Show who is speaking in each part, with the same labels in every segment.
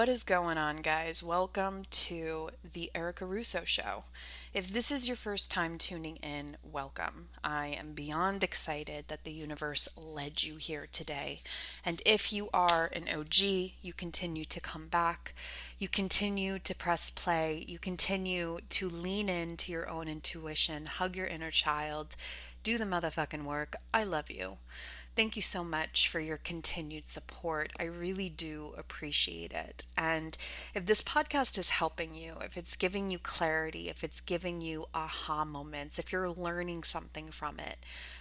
Speaker 1: What is going on, guys? Welcome to the Russo Show. If this is your first time tuning in, welcome. I am beyond excited that the universe led you here today. And if you are an OG, you continue to come back, you continue to press play, you continue to lean into your own intuition, hug your inner child, do the motherfucking work. I love you. Thank you so much for your continued support. I really do appreciate it. And if this podcast is helping you, if it's giving you clarity, if it's giving you aha moments, if you're learning something from it,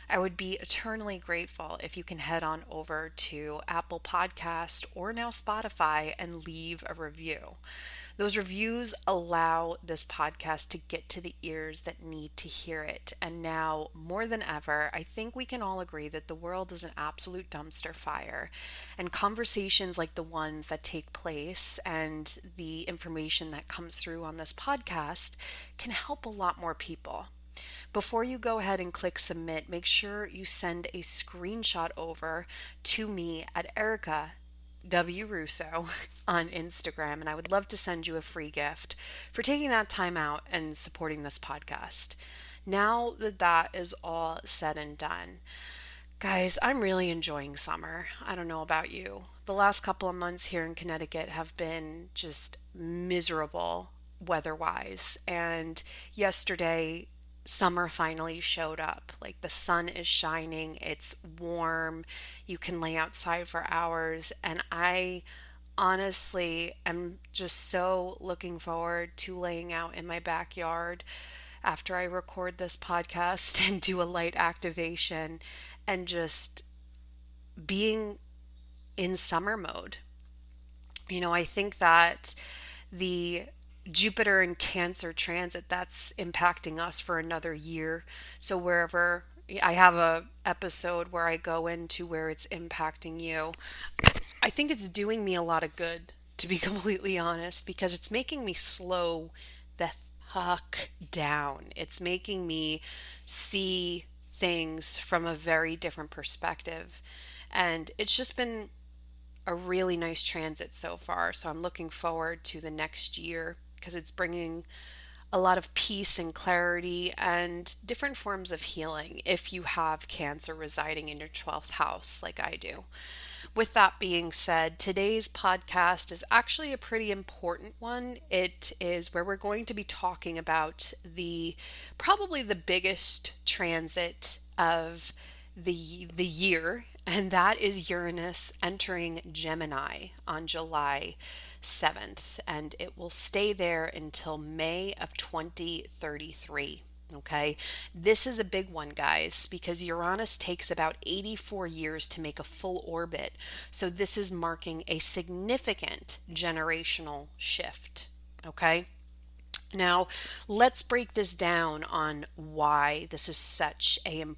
Speaker 1: I would be eternally grateful if you can head on over to Apple Podcast or now Spotify and leave a review. Those reviews allow this podcast to get to the ears that need to hear it. And now, more than ever, I think we can all agree that the world is an absolute dumpster fire. And conversations like the ones that take place and the information that comes through on this podcast can help a lot more people. Before you go ahead and click submit, make sure you send a screenshot over to me at Erica W. Russo on Instagram, and I would love to send you a free gift for taking that time out and supporting this podcast. Now that that is all said and done, guys, I'm really enjoying summer. I don't know about you. The last couple of months here in Connecticut have been just miserable weather-wise, and yesterday summer finally showed up. Like the sun is shining, it's warm, you can lay outside for hours, and I honestly am just so looking forward to laying out in my backyard after I record this podcast and do a light activation and just being in summer mode. I think that the Jupiter and Cancer transit that's impacting us for another year. So wherever I have a episode where I go into where it's impacting you, I think it's doing me a lot of good, to be completely honest, because it's making me slow the fuck down. It's making me see things from a very different perspective. And it's just been a really nice transit so far. So I'm looking forward to the next year because it's bringing a lot of peace and clarity and different forms of healing if you have Cancer residing in your 12th house like I do. With that being said, today's podcast is actually a pretty important one. It is where we're going to be talking about probably the biggest transit of the year, and that is Uranus entering Gemini on July 7th, and it will stay there until May of 2033. Okay, this is a big one, guys, because Uranus takes about 84 years to make a full orbit. So this is marking a significant generational shift. Okay. Now, let's break this down on why this is such an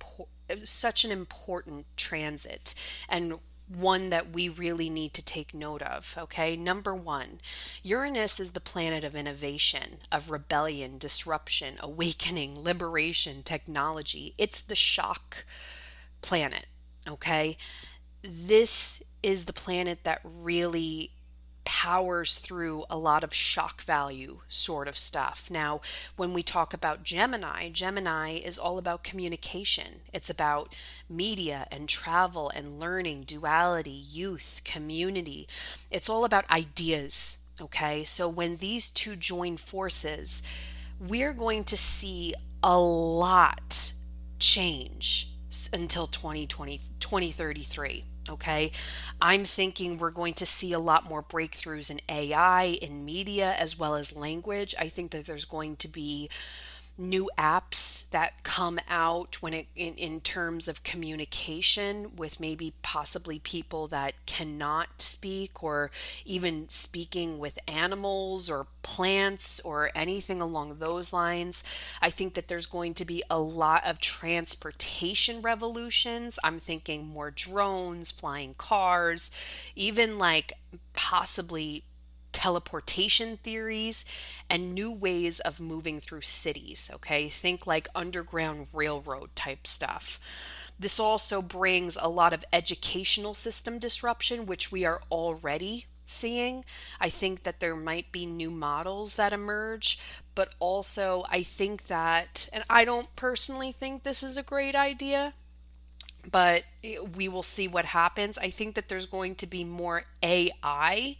Speaker 1: important transit and one that we really need to take note of. Okay, number one, Uranus is the planet of innovation, of rebellion, disruption, awakening, liberation, technology. It's the shock planet. Okay, this is the planet that really powers through a lot of shock value sort of stuff. Now, when we talk about Gemini, Gemini is all about communication. It's about media and travel and learning, duality, youth, community. It's all about ideas. Okay, so when these two join forces, we're going to see a lot change until 2033. Okay, I'm thinking we're going to see a lot more breakthroughs in AI, in media, as well as language. I think that there's going to be new apps that come out in terms of communication with maybe possibly people that cannot speak, or even speaking with animals or plants or anything along those lines. I think that there's going to be a lot of transportation revolutions. I'm thinking more drones, flying cars, even like possibly teleportation theories and new ways of moving through cities. Okay, think like underground railroad type stuff. This also brings a lot of educational system disruption, which we are already seeing. I think that there might be new models that emerge, but also I think that, and I don't personally think this is a great idea, but we will see what happens. I think that there's going to be more AI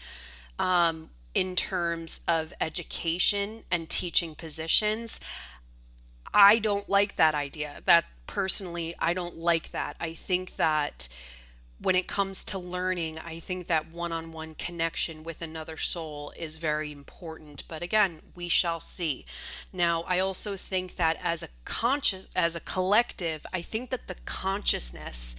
Speaker 1: in terms of education and teaching positions. I don't like that idea. That personally, I don't like that. I think that when it comes to learning, I think that one-on-one connection with another soul is very important. But again, we shall see. Now, I also think that as a collective, I think that the consciousness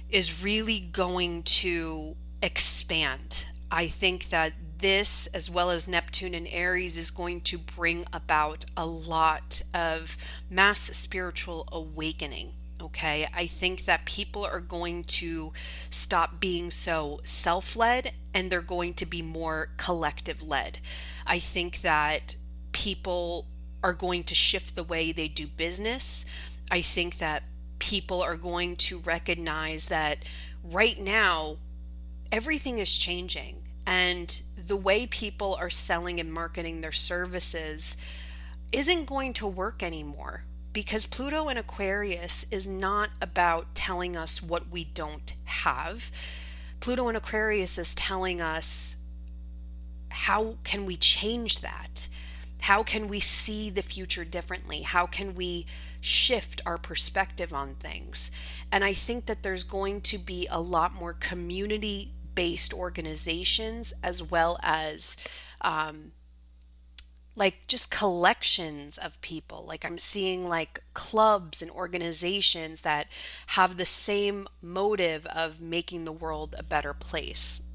Speaker 1: is really going to expand. I think that this, as well as Neptune and Aries, is going to bring about a lot of mass spiritual awakening. Okay, I think that people are going to stop being so self led and they're going to be more collective led. I think that people are going to shift the way they do business. I think that people are going to recognize that right now everything is changing, and the way people are selling and marketing their services isn't going to work anymore, because Pluto in Aquarius is not about telling us what we don't have. Pluto in Aquarius is telling us, how can we change that? How can we see the future differently? How can we shift our perspective on things? And I think that there's going to be a lot more community based organizations, as well as like just collections of people. Like I'm seeing like clubs and organizations that have the same motive of making the world a better place.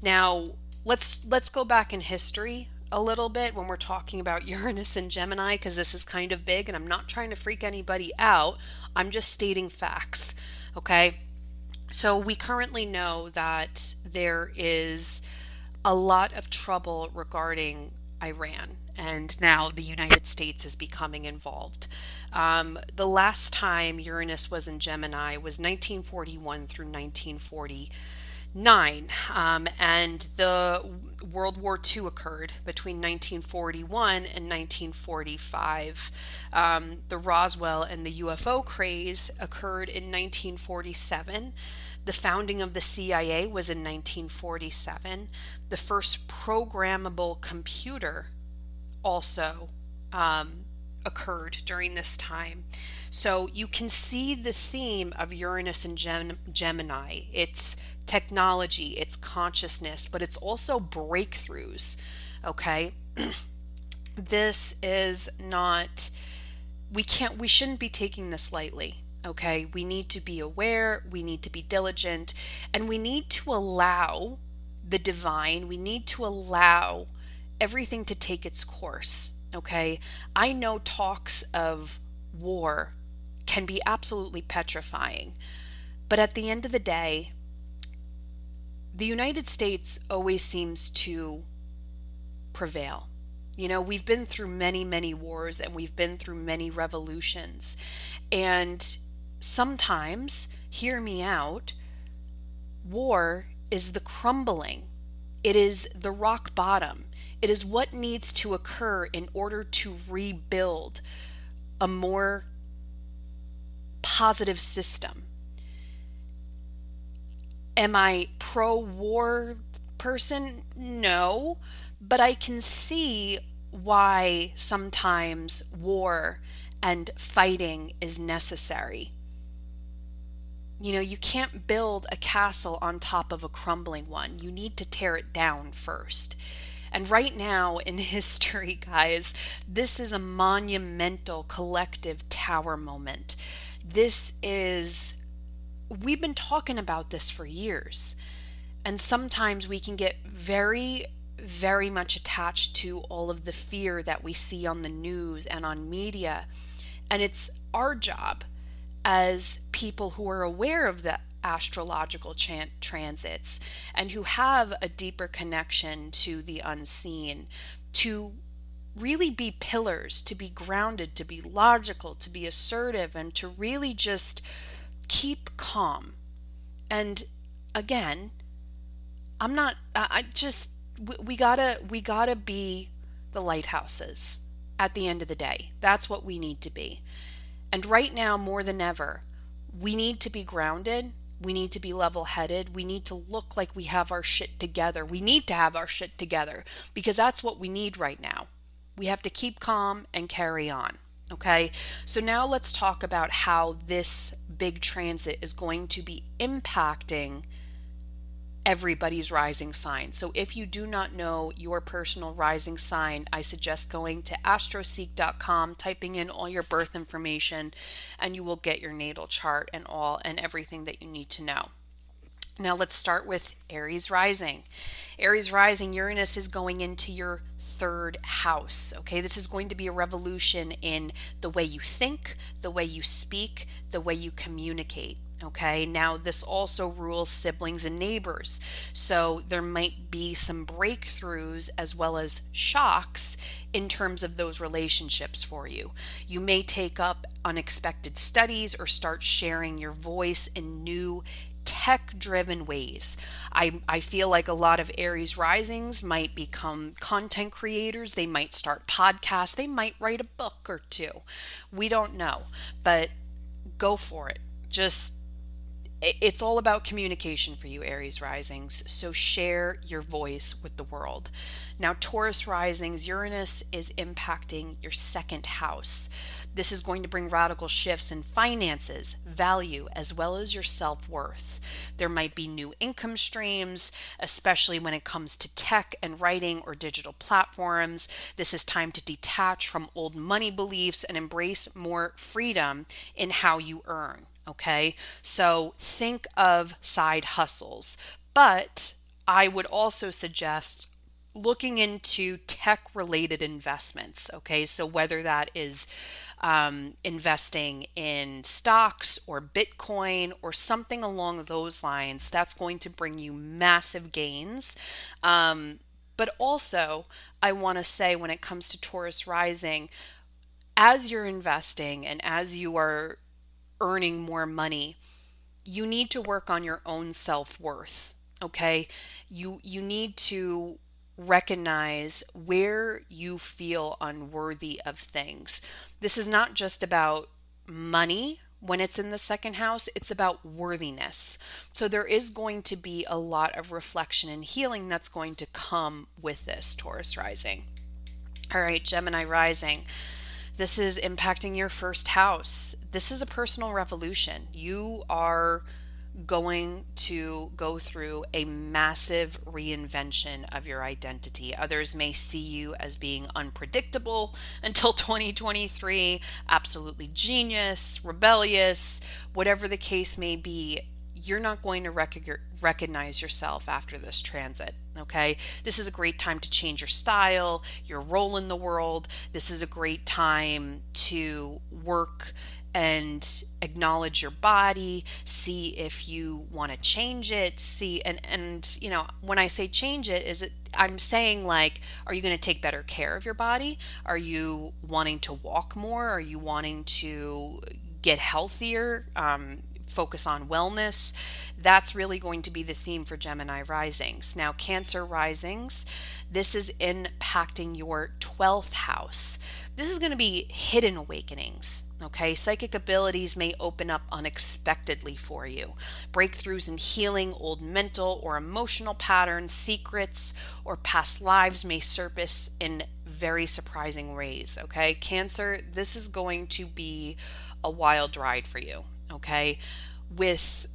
Speaker 1: Now, let's go back in history a little bit when we're talking about Uranus and Gemini, because this is kind of big and I'm not trying to freak anybody out. I'm just stating facts. Okay? So we currently know that there is a lot of trouble regarding Iran, and now the United States is becoming involved. The last time Uranus was in Gemini was 1941 through 1949, and the World War II occurred between 1941 and 1945. The Roswell and the UFO craze occurred in 1947. The founding of the CIA was in 1947. The first programmable computer also occurred during this time. So you can see the theme of Uranus and Gemini. It's technology, it's consciousness, but it's also breakthroughs. Okay? This is not, we shouldn't be taking this lightly. Okay, we need to be aware, we need to be diligent, and we need to allow the divine, we need to allow everything to take its course. Okay, I know talks of war can be absolutely petrifying, but at the end of the day, the United States always seems to prevail. You know, we've been through many, many wars and we've been through many revolutions. And sometimes, hear me out, war is the crumbling. It is the rock bottom. It is what needs to occur in order to rebuild a more positive system. Am I pro-war person? No, but I can see why sometimes war and fighting is necessary. You know, you can't build a castle on top of a crumbling one. You need to tear it down first. And right now in history, guys, this is a monumental collective tower moment. We've been talking about this for years. And sometimes we can get very, very much attached to all of the fear that we see on the news and on media. And it's our job as people who are aware of the astrological transits and who have a deeper connection to the unseen to really be pillars, to be grounded, to be logical, to be assertive, and to really just keep calm. And again, I'm not, I just, we gotta be the lighthouses at the end of the day. That's what we need to be. And right now, more than ever, we need to be grounded. We need to be level headed. We need to look like we have our shit together. We need to have our shit together because that's what we need right now. We have to keep calm and carry on. Okay. So now let's talk about how this big transit is going to be impacting everybody's rising sign. So if you do not know your personal rising sign, I suggest going to astroseek.com, typing in all your birth information, and you will get your natal chart and all and everything that you need to know. Now let's start with Aries rising. Aries rising, Uranus is going into your third house. Okay, this is going to be a revolution in the way you think, the way you speak, the way you communicate. Okay, now this also rules siblings and neighbors. So there might be some breakthroughs as well as shocks in terms of those relationships for you. You may take up unexpected studies or start sharing your voice in new tech driven ways. I feel like a lot of Aries risings might become content creators. They might start podcasts. They might write a book or two. We don't know, but go for it. Just it's all about communication for you, Aries risings. So share your voice with the world. Now, Taurus risings, Uranus is impacting your second house. This is going to bring radical shifts in finances, value, as well as your self-worth. There might be new income streams, especially when it comes to tech and writing or digital platforms. This is time to detach from old money beliefs and embrace more freedom in how you earn. Okay, so think of side hustles, but I would also suggest looking into tech related investments. Okay, so whether that is investing in stocks or Bitcoin or something along those lines, that's going to bring you massive gains. But also, I want to say when it comes to Taurus rising, as you're investing and as you are earning more money, you need to work on your own self-worth. Okay? You need to recognize where you feel unworthy of things. This is not just about money when it's in the second house, it's about worthiness. So there is going to be a lot of reflection and healing that's going to come with this, Taurus rising. All right, Gemini rising. This is impacting your first house. This is a personal revolution. You are going to go through a massive reinvention of your identity. Others may see you as being unpredictable until 2023, absolutely genius, rebellious, whatever the case may be. You're not going to recognize yourself after this transit. Okay, this is a great time to change your style, your role in the world. This is a great time to work and acknowledge your body, see if you want to change it, see and you know, when I say change it, is it I'm saying like, are you going to take better care of your body? Are you wanting to walk more? Are you wanting to get healthier? Focus on wellness. That's really going to be the theme for Gemini risings. Now, Cancer risings, this is impacting your 12th house. This is going to be hidden awakenings. Okay, psychic abilities may open up unexpectedly for you. Breakthroughs in healing old mental or emotional patterns, secrets, or past lives may surface in very surprising ways. Okay, Cancer, this is going to be a wild ride for you. Okay, with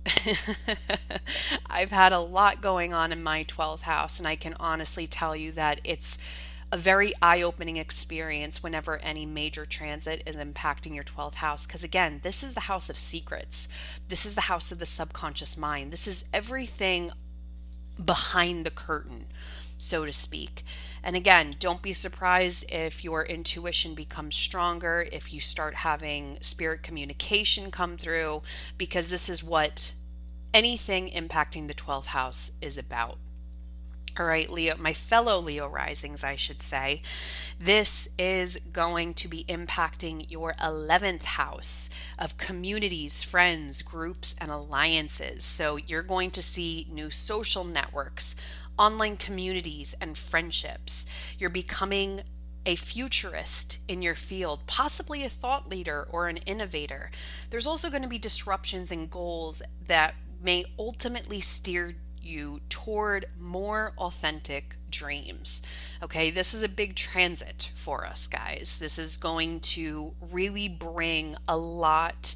Speaker 1: I've had a lot going on in my 12th house, and I can honestly tell you that it's a very eye-opening experience whenever any major transit is impacting your 12th house, because again, this is the house of secrets. This is the house of the subconscious mind. This is everything behind the curtain, so to speak. And again, don't be surprised if your intuition becomes stronger, if you start having spirit communication come through, because this is what anything impacting the 12th house is about. All right, Leo, my fellow Leo risings, I should say. This is going to be impacting your 11th house of communities, friends, groups, and alliances. So you're going to see new social networks, online communities, and friendships. You're becoming a futurist in your field, possibly a thought leader or an innovator. There's also going to be disruptions and goals that may ultimately steer you toward more authentic dreams. Okay, this is a big transit for us, guys. This is going to really bring a lot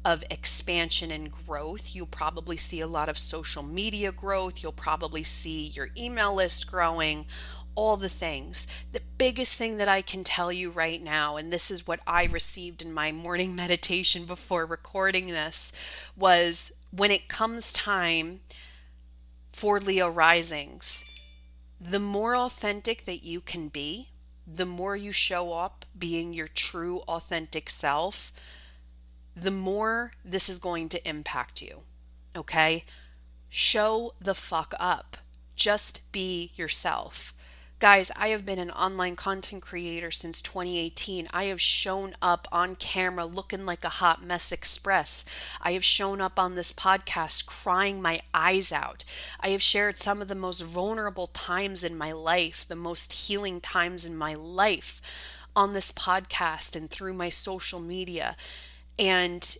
Speaker 1: of expansion and growth. You'll probably see a lot of social media growth. You'll probably see your email list growing, all the things. The biggest thing that I can tell you right now, and this is what I received in my morning meditation before recording this, was when it comes time for Leo risings, the more authentic that you can be, the more you show up being your true authentic self, the more this is going to impact you. Okay? Show the fuck up. Just be yourself. Guys, I have been an online content creator since 2018. I have shown up on camera looking like a hot mess express. I have shown up on this podcast crying my eyes out. I have shared some of the most vulnerable times in my life, the most healing times in my life on this podcast and through my social media. And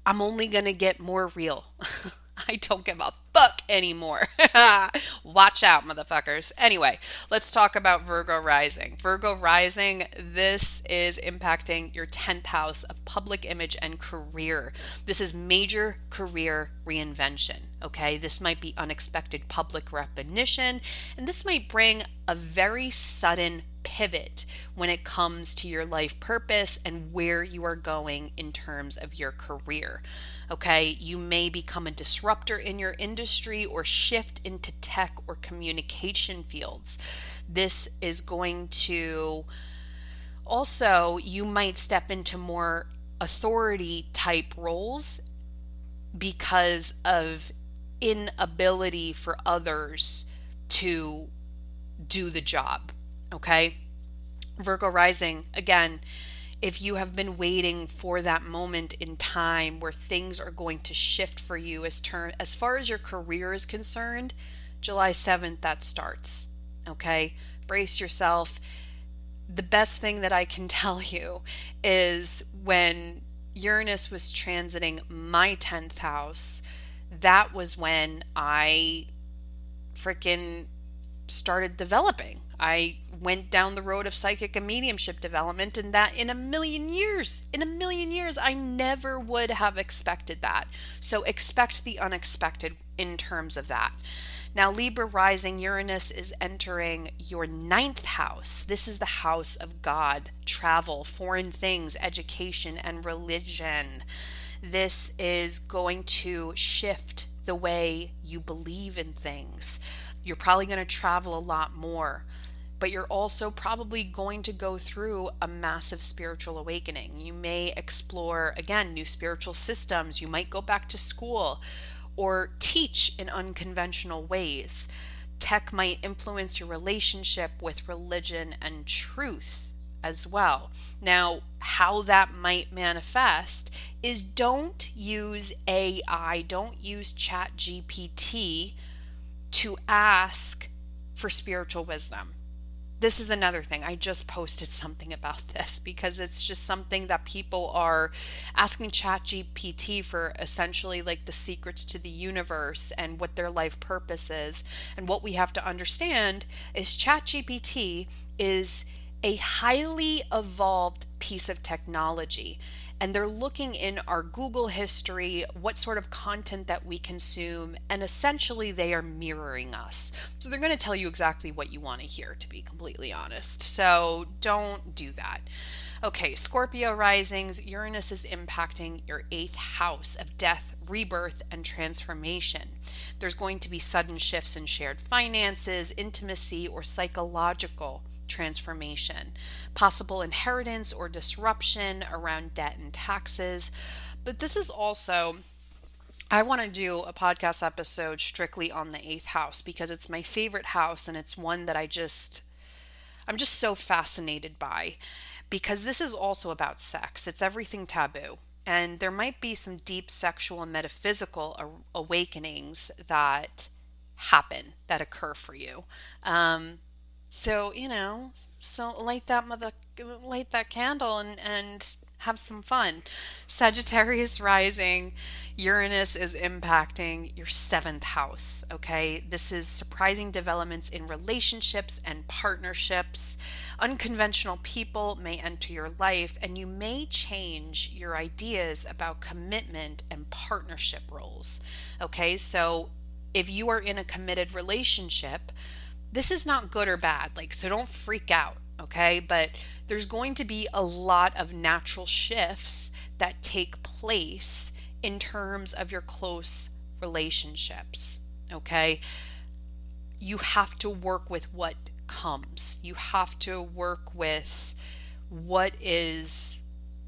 Speaker 1: I'm only going to get more real. I don't give a fuck anymore. Watch out, motherfuckers. Anyway, let's talk about Virgo rising. Virgo rising, this is impacting your 10th house of public image and career. This is major career reinvention. Okay, this might be unexpected public recognition, and this might bring a very sudden pivot when it comes to your life purpose and where you are going in terms of your career. Okay, you may become a disruptor in your industry or shift into tech or communication fields. This is going to also, you might step into more authority type roles because of inability for others to do the job. Okay, Virgo rising, again, if you have been waiting for that moment in time where things are going to shift for you as far as your career is concerned, July 7th, that starts. Okay, brace yourself. The best thing that I can tell you is when Uranus was transiting my 10th house, that was when I freaking started developing. I went down the road of psychic and mediumship development, and that in a million years, I never would have expected that. So expect the unexpected in terms of that. Now, Libra rising, Uranus is entering your 9th house. This is the house of God, travel, foreign things, education, and religion. This is going to shift the way you believe in things. You're probably going to travel a lot more, but you're also probably going to go through a massive spiritual awakening. You may explore, again, new spiritual systems. You might go back to school or teach in unconventional ways. Tech might influence your relationship with religion and truth as well. Now, how that might manifest is don't use AI, don't use ChatGPT to ask for spiritual wisdom. This is another thing. I just posted something about this because it's just something that people are asking ChatGPT for, essentially like the secrets to the universe and what their life purpose is. And what we have to understand is ChatGPT is a highly evolved piece of technology. And they're looking in our Google history, what sort of content that we consume, and essentially they are mirroring us. So they're going to tell you exactly what you want to hear, to be completely honest. So don't do that. Okay, Scorpio risings, Uranus is impacting your 8th house of death, rebirth, and transformation. There's going to be sudden shifts in shared finances, intimacy, or psychological transformation, possible inheritance or disruption around debt and taxes. But this is also I want to do a podcast episode strictly on the eighth house because it's my favorite house and it's one that I'm just so fascinated by because this is also about sex. It's everything taboo. And there might be some deep sexual and metaphysical awakenings that happen, that occur for you. Um, so, so light that candle and have some fun. Sagittarius rising, Uranus is impacting your seventh house. Okay. This is surprising developments in relationships and partnerships. Unconventional people may enter your life, and you may change your ideas about commitment and partnership roles. Okay. So, if you are in a committed relationship, this is not good or bad. Like, so don't freak out, okay? But there's going to be a lot of natural shifts that take place in terms of your close relationships, okay? You have to work with what comes. You have to work with what is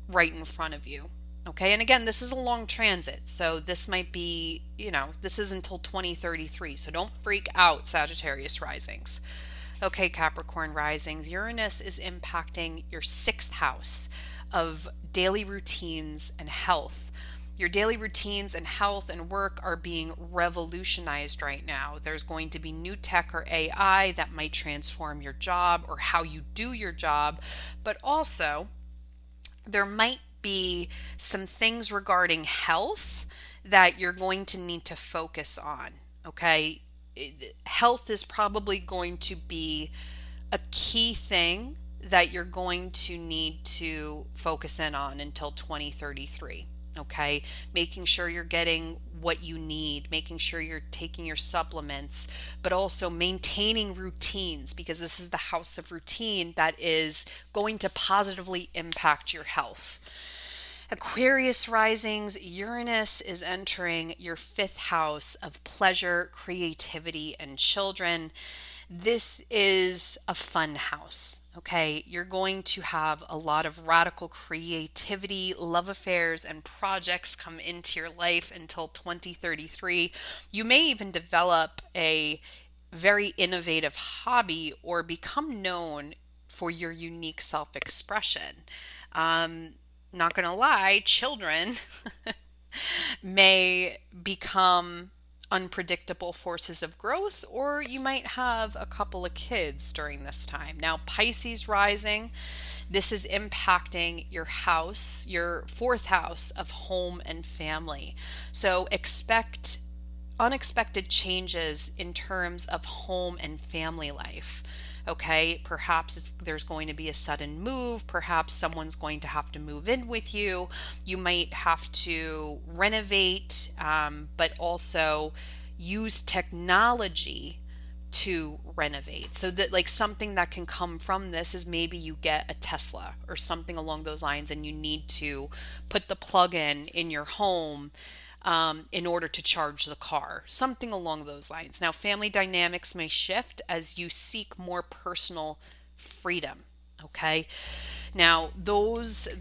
Speaker 1: right in front of you. Okay. And again, this is a long transit. So this might be, this is until 2033. So don't freak out, Sagittarius risings. Okay, Capricorn risings. Uranus is impacting your sixth house of daily routines and health. Your daily routines and health and work are being revolutionized right now. There's going to be new tech or AI that might transform your job or how you do your job, but also there might be some things regarding health that you're going to need to focus on. Okay. Health is probably going to be a key thing that you're going to need to focus in on until 2033. Okay. Making sure you're getting what you need, making sure you're taking your supplements, but also maintaining routines because this is the house of routine that is going to positively impact your health. Aquarius risings, Uranus is entering your fifth house of pleasure, creativity, and children. This is a fun house, okay? You're going to have a lot of radical creativity, love affairs, and projects come into your life until 2033. You may even develop a very innovative hobby or become known for your unique self expression. Um, Not gonna lie, children may become unpredictable forces of growth, or you might have a couple of kids during this time. Now, Pisces rising, this is impacting your house, your fourth house of home and family. So expect unexpected changes in terms of home and family life. Okay, perhaps there's going to be a sudden move. Perhaps someone's going to have to move in with you. You might have to renovate, but also use technology to renovate. So that, like, something that can come from this is maybe you get a Tesla or something along those lines, and you need to put the plug in your home in order to charge the car, something along those lines. Now, family dynamics may shift as you seek more personal freedom. Okay. Now,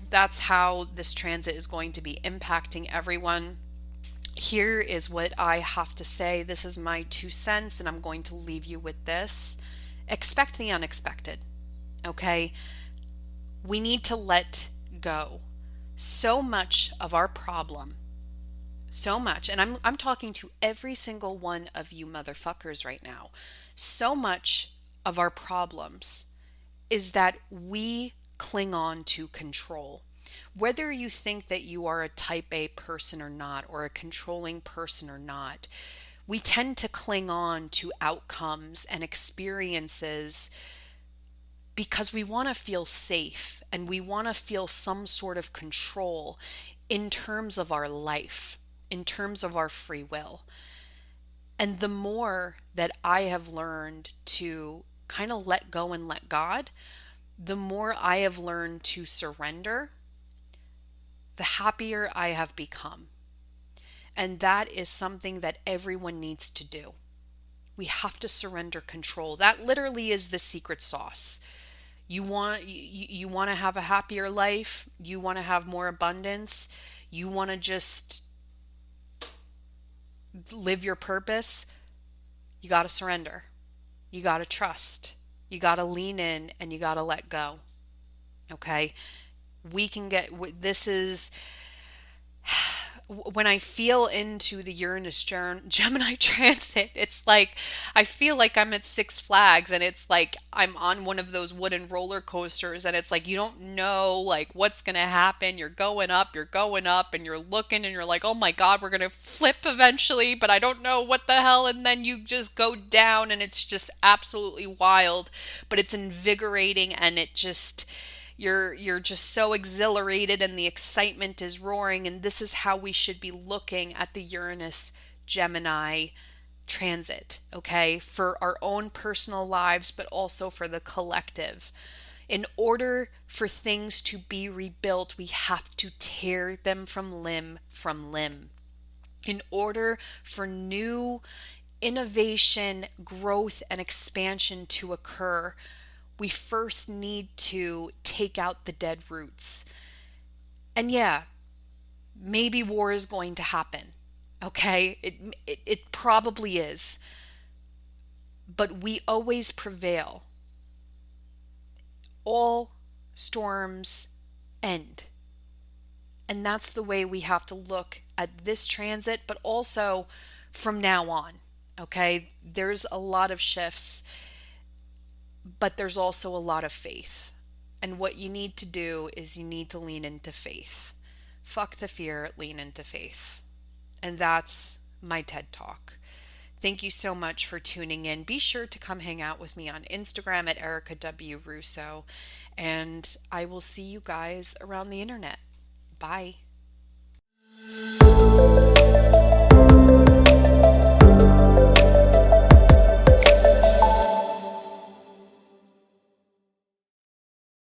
Speaker 1: that's how this transit is going to be impacting everyone. Here is what I have to say. This is my 2 cents, and I'm going to leave you with this. Expect the unexpected. Okay. We need to let go. So much of our problem, so much, and I'm talking to every single one of you motherfuckers right now. So much of our problems is that we cling on to control. Whether you think that you are a type A person or not, or a controlling person or not, we tend to cling on to outcomes and experiences because we want to feel safe and we want to feel some sort of control in terms of our life, in terms of our free will. And the more that I have learned to kind of let go and let God, the more I have learned to surrender, the happier I have become. And that is something that everyone needs to do. We have to surrender control. That literally is the secret sauce. You want to have a happier life, you want to have more abundance, you want to just live your purpose, you got to surrender. You got to trust. You got to lean in and you got to let go. Okay? We can get this is when I feel into the Uranus Gemini transit, it's like I feel like I'm at Six Flags and it's like I'm on one of those wooden roller coasters and it's like you don't know like what's going to happen. You're going up and you're looking and you're like, "Oh my God, we're going to flip eventually, but I don't know what the hell." And then you just go down and it's just absolutely wild, but it's invigorating and it just you're just so exhilarated and the excitement is roaring, and this is how we should be looking at the Uranus Gemini transit, okay? For our own personal lives, but also for the collective. In order for things to be rebuilt, we have to tear them from limb. In order for new innovation, growth, and expansion to occur, we first need to take out the dead roots. And yeah, maybe war is going to happen. Okay? It probably is. But we always prevail. All storms end. And that's the way we have to look at this transit, but also from now on. Okay? There's a lot of shifts, but there's also a lot of faith. And what you need to do is you need to lean into faith. Fuck the fear, lean into faith. And that's my TED Talk. Thank you so much for tuning in. Be sure to come hang out with me on Instagram at Erica W. Russo. And I will see you guys around the internet. Bye.